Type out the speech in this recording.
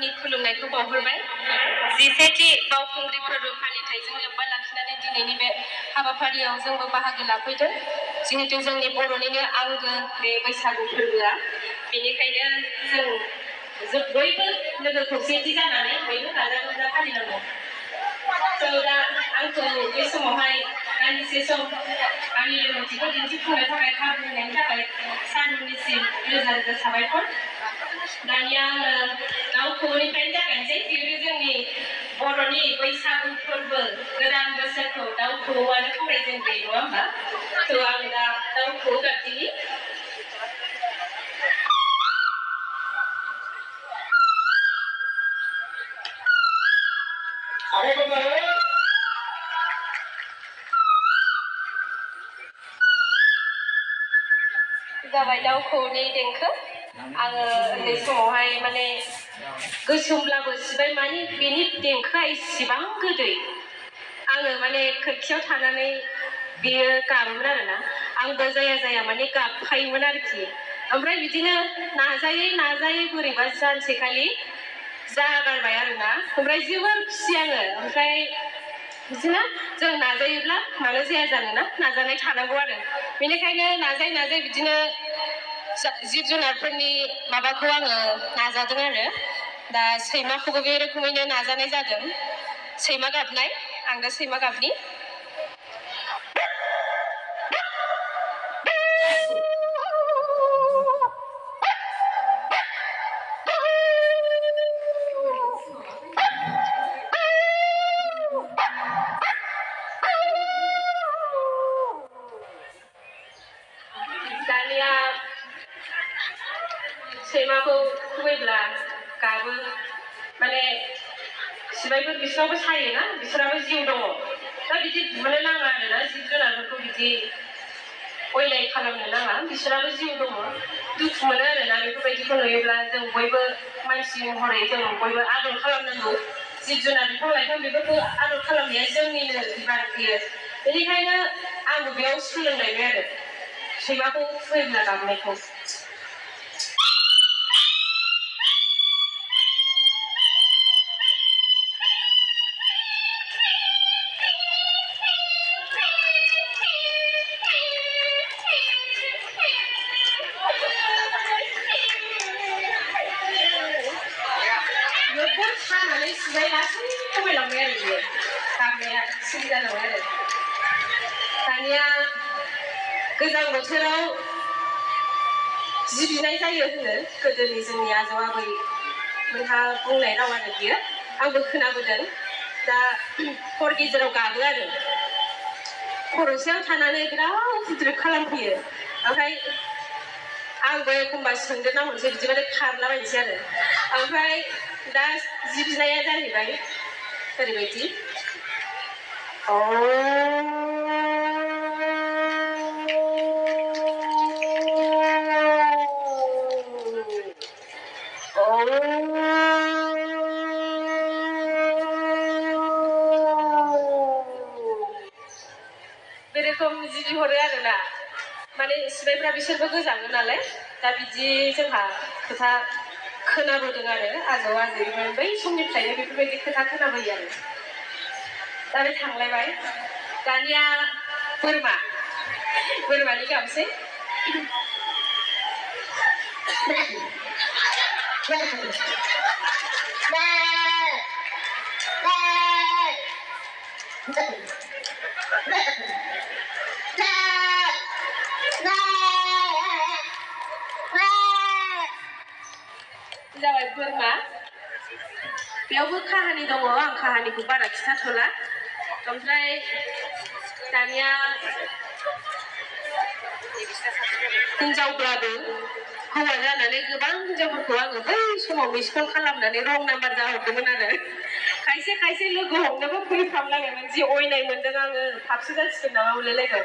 आंनि खुलुमनायखौ बावहरबाय। जिसेथि बावखुंग्रि फोरबो फालिथायजों लोब्बा लाखिनानै दिनैनि बे हाबाफारियाव जोंबो बाहागो लाफैदों। जिहेतु जोंनि बर'निनो आंगो बे बैसागु फोरबोआ, बेनिखायनो जों बयबो लोगो खौसेथि जानानै बयबो गाजा गोमजा फालिनांगौ। दा आंखौ बे समावहाय दान्दिसे सम आंनि रोंगौथिखौ दिन्थिफुंनो थाखाय खाबु होनायनि थाखाय सारमोननिसिम रोजा रोजा साबायखर। दानिया दाउ खौवौनिफ्रायनो जागायनोसै। जिहेतु जोंनि बर'नि बैसागु फोरबो गोदान बोसोरखौ दाउ खौवौआनो खावलायजेनबाय, नङा होमबा? आं दा दाउ खौवौ गाबदिनि। जाबाय दाउ खौवौनि देंखो। आङो उन्दै समावहाय माने गोसोमब्लाबो सिबाय मानि बेनि देंखोआ इसिबां गोदै। आङो माने खोरखियाव थानानै बेयो गाबोमोन आरोना, आंबो जाया जाया माने गाबफायोमोन आरोखि। ओमफ्राय बिदिनो नाजायै नाजायै बोरैबा सानसेखालि जागारबाय आरोना, ओमफ्राय जोबोर खुसि आङो। ओमफ्राय बिदिनो जों नाजायोब्ला मानो जाया जानोना, नाजानाय थानांगौ आरो। बेनिखायनो नाजायै नाजायै बिदिनो जिब जुनारफोरनि माबाखौ आङो नाजादों आरो। दा सैमाखौबो बे रोखोमैनो नाजानाय जादों। सैमा गाबनाय, आं दा सैमा गाबनि। दानिया सैमाखौ खुबैब्ला गाबो, माने सिबायफोर बिसोरावबो सायोना, बिसोराबो जिउ दङ। दा बिदि बुनो नाङा आरोना, जिब जुनारफोरखौ बिदि अयनाय खालामनो नाङा, बिसोराबो जिउ दङ। दुखु मोनो आरोना बेफोरबायदिखौ नुयोब्ला। जों बयबो मानसि महरै जों बयबो आदर खालामनांगौ। जिब जुनार बिफां लाइफां बेफोरखौ आदर खालामनाया जोंनिनो बिबान बियो। बेनिखायनो आंबो बेयाव सोलोंलायबाय आरो सैमाखौ खुबैब्ला गाबनायखौ। खानानै सिबाय लासै खमायलांबाय आरो बियो गाबनाया सिरि जालांबाय आरो। दानिया गोजां बोथोराव जि बिनाय जायो होनो गोदोनि जोंनि आजौ आबैमोनहा बुंनाय राव आरो बियो, आंबो खोनाबोदों। दा हर गेजेराव गाबो आरो, खर'सायाव थानानै बिराद उफुद्रुग खालामफैयो। ओमफ्राय आंबो एखमबा सोंदेरना हरनोसै, बिदिबाथाय खारलाबायनोसै आरो। ओमफ्राय दा जि बिनाया जाहैबाय ओरैबायदि। बे रोखोम जि बिहरो आरोना, माने सिबायफ्रा बिसोरबो गोजाङो नालाय। दा बिदि जोंहा खोथा खोनाबोदों आरो आजौ आजैमोन बै समनिफ्रायनो बेफोरबायदि खोथा खोनाबोयो आरो। दा बे थांलायबाय। दानिया बोरमानि गाबसै। जाबाय बोरमा। बेयावबो काहानि दङ, आं काहानिखौ बारा खिथाथ'ला। ओमफ्राय दानिया हिनजावब्लाबो हौवा जानानै गोबां हिनजावफोरखौ आङो बै समाव मिस कल खालामनानै रं नाम्बार जाहरदोंमोन आरो। खायसे लोगो हमनोबो फैफ्रामलायबायमोन, जि अयनाय मोनदों आङो, थाबसो जासिगोन नामा मोनलायलायबाय।